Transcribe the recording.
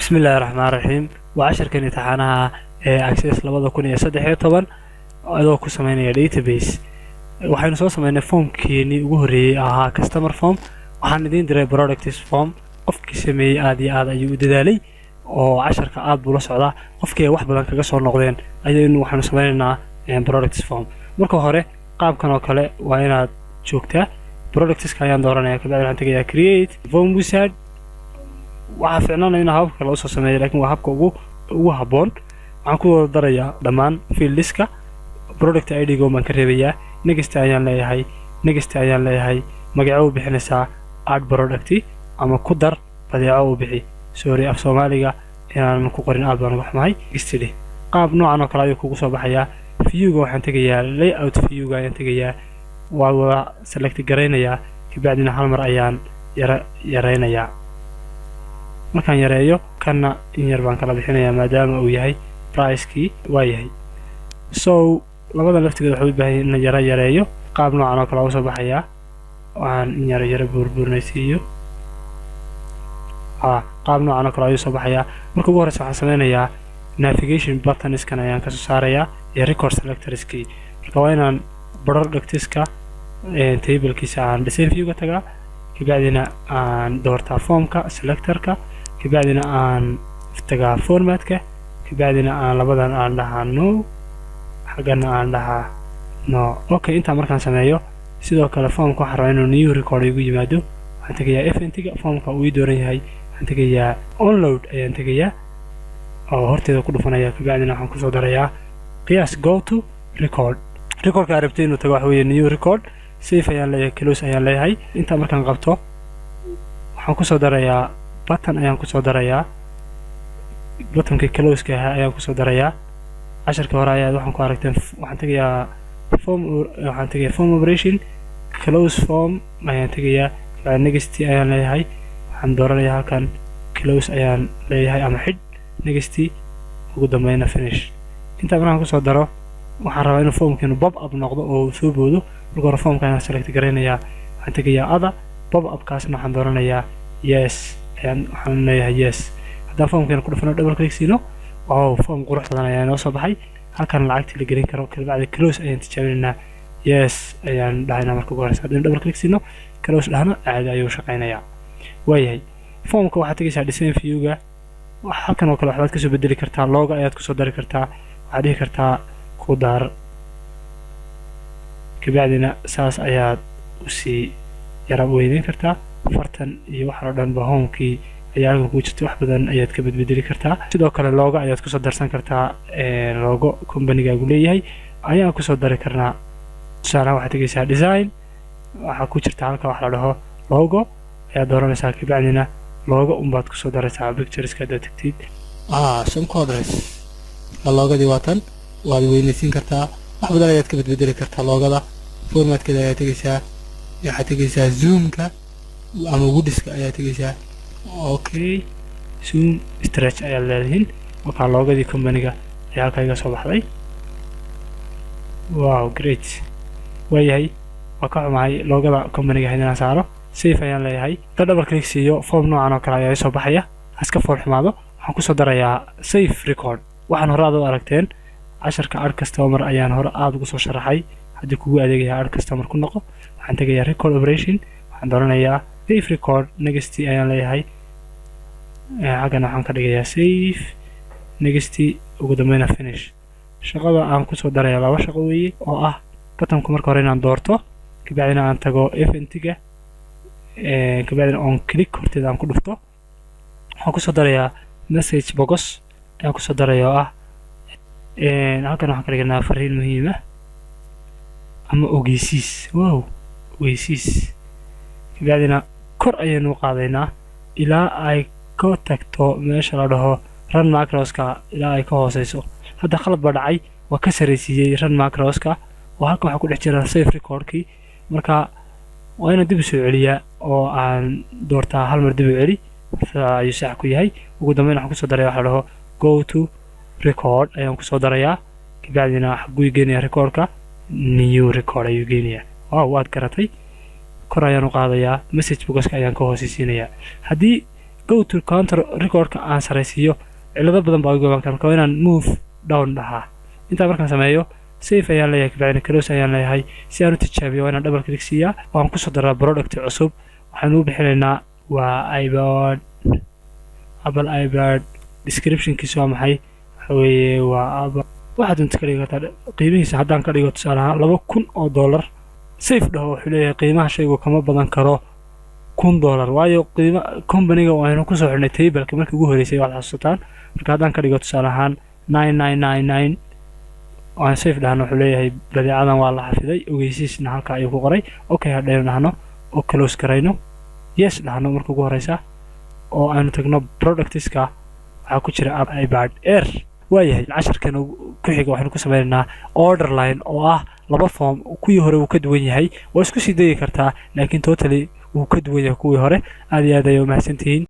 بسم الله الرحمن الرحيم وعشر كان امتحانها access 2013 adoo ku sameynaya database waxaynu soo sameynay formkeeni ugu horeeyay ahaa customer form waxaan idin diray products form qofkii sameeyay aad iyo aad ayuu u dadaalay oo casharka aad buu la socdaa qofkii wax badan kaga soo noqdeen ayaynu waxaanu sameynaynaa products form marka hore qaabkan oo kale waa inaad joogtaa products ka ayaan dooranayaa kadib waxaan tagayaa create form wizard waxa fiicnaan in hababka loo soo sameeyo laakiin waa habka ugu haboon waxaan ku wada darayaa dhammaan fieldiska product ID go man ka reebayaa next ayaan leeyahay magaca uu bixinaysaa add product ama ku dar badeeco uu bixi sorry af Soomaaliga inaan ku qorin aad baan uga xumahay istidi qaab noocan oo kale ayuu kugu soo baxayaa view-ga waxaan tagayaa layout view-ga ayaan tagayaa waa wada select gareynayaa kadibna hal mar ayaan yareynayaa markaan yareeyo kana in yar baan kala bixinayaa maadaama uu yahay price-kii waa yahay so labada laftigeeda waxay u baahan yihiin in yareeyo qaab noocan oo kale u soo baxayaa waxaan in yar buurbuurnaysiiyo qaab noocan oo kale ayuu soo baxayaa marka ugu horeysa waxaan sameynayaa navigation buttons-kan ayaan ka soo saarayaa iyo record selectors-kii marka waa inaan products-ka table-kiisa aan design view-ga tagaa kadibna aan doortaa formka selector-ka kadibna aan tagaa format-ka kadibna aan labadan aan dhahaa no xagana aan dhahaa no okay inta markaan sameeyo sidoo kale formka waxaan rabaa inuu new record igu yimaado waxaan tagayaa event-ga formka uu ii dooran yahay waxaan tagayaa onload ayaan tagayaa oo horteeda ku dhufanaya kadibna waxaan ku soo darayaa qiyaas go to record recordka arabtay inuu tago waxa weeye new record save ayaan leeyahay close ayaan leeyahay inta markaan qabto waxaan ku soo darayaa button ayaan ku soo darayaa buttonka close ka ayaan ku soo darayaa casharka hore ayaa waxaan ku aragteen waxaan tagayaa form operation close form ayaan tagayaa next ayaan leeyahay waxaan dooranayaa halkan close ayaan leeyahay ama xid next ugu dambeeyna finish inta markaan ku soo daro waxaan rabaa inuu formkeenu pop up noqdo oo soo boodo marka hore formka ayaan select gareynayaa waxaan tagayaa other pop up kaasna waxaan dooranayaa yes waxaan leeyahay yes haddaan formkeenu ku dhufano double click siino oo form qurux badan ayaa noo soo baxay halkan lacagtii la gelin karo kadibna close ayaan tijaabinaynaa yes ayaan dhahaynaa marka ugu horeysa haddaan double click siino close dhahna caadi ayuu shaqaynayaa waayahay formka waxaad tagaysaa design view-ga halkan oo kale waxbaad kasoo bedeli kartaa logo ayaad kusoo dari kartaa waxaad dhihi kartaa ku dar kadibna saas ayaad usii yara weyneyn kartaa fartan iyo waxa oo dhan ba homekii ayaa halkan ku jirta wax badan ayaad ka bedeli kartaa sidoo kale logo ayaad kusoo darsan kartaa logo company-gaagu leeyahay ayaan kusoo dari karnaa tusaalahaan waxaad tagaysaa design waxaa ku jirta halka wax la dhaho logo ayaad dooranaysaa kadibna logo unbaad kusoo daraysaa pictureska haddaad tagtid some quadrants logodii waa tan waad weynaysiin kartaa wax badan ayaad ka bedeli kartaa logada formatkeeda ayaad tagaysaa waxaad tagaysaa zoomka ama woodiska ayaad tagaysaa okay zoom stretch ayaad leedahin markaa logadii company-ga ayaa halkaa iga soo baxday wow great waayahay waa ka xumahay logada company-ga haddaan saaro save ayaan leeyahay hadda double click siiyo form noocan oo kale ayaa soo baxaya haska fool xumaado waxaan kusoo darayaa save record waxaan hore aad u aragteen casharka add customer ayaan hore aad ugu soo sharaxay haddii kugu adeegaya add customer ku noqo waxaan tagayaa record operation waxaan dooranayaa save record next ayaan leeyahay xaggan waxaan ka dhigayaa save next ugu dambeynna finish shaqada aan kusoo darayaa laba shaqo weeye oo ah buttonku marka hore inaan doorto kadibna aan tago event-ga kadibna on click horteeda aan ku dhufto waxaan kusoo darayaa message box ayaan kusoo darayaa oo ah halkan waxaan ka dhiganaa fariin muhiim ah ama ogeysiis wow ogeysiis kadibna kor ayaynu qaadaynaa ilaa ay ka tagto meesha la dhaho run macros-ka ilaa ay ka hooseyso hadda qalad ba dhacay waa ka sareysiiyey run macros-ka oo halkan waxaa ku dhex jira save record-kii marka waa inaan dib u soo celiyaa oo aan doortaa hal mar dib u celi ayuu sax ku yahay ugu dambeyn waxaan kusoo daraya waxa la dhaho go to record ayaan kusoo darayaa kadibna xaguu geenayaa recordka new record ayuu geenayaa waaw waad garatay kor ayaan u qaadayaa message box-ka ayaan ka hooseysiinayaa haddii go to counter recordka aan saraysiiyo cilado badan baa uga baahan marka waa inaan move down dhahaa inta markaan sameeyo save ayaan leeyahay kabacdina close ayaan leeyahay si aan u tijaabiyo waa inaan double click siiyaa waan ku soo daraa product cusub waxaan u bixinaynaa waa iPad Apple iPad descriptionkiisu waa maxay waxa weeye waa waxaad inta ka dhigataa qiimihiisa haddaan ka dhigo tusaale ahaan $2,000 safe dhaho wuxuu leeyahay qiimaha shaygu kama badan karo $1,000 waayo qiimo company-ga waanu ku soo xirnay table-ka markii ugu horeysay waad xasuutaan marka haddaan ka dhigo tusaale ahaan 9999 waan safe dhahno wuxuu leeyahay badeecadan waa la xafiday ogeysiisna halka ayuu ku qoray okay hadhaynu dhahno oo close garayno yes dhahno marka ugu horeysa oo aanu tagno productiska waxaa ku jira iPad Air waayahay casharkan ku xiga waxaanu ku sameynaynaa order line oo ah laba form kuwii hore uu ka duwan yahay waa isku sii dayi kartaa laakiin totally uu ka duwan yahay kuwii hore aad iyo aad ayay u mahadsantihiin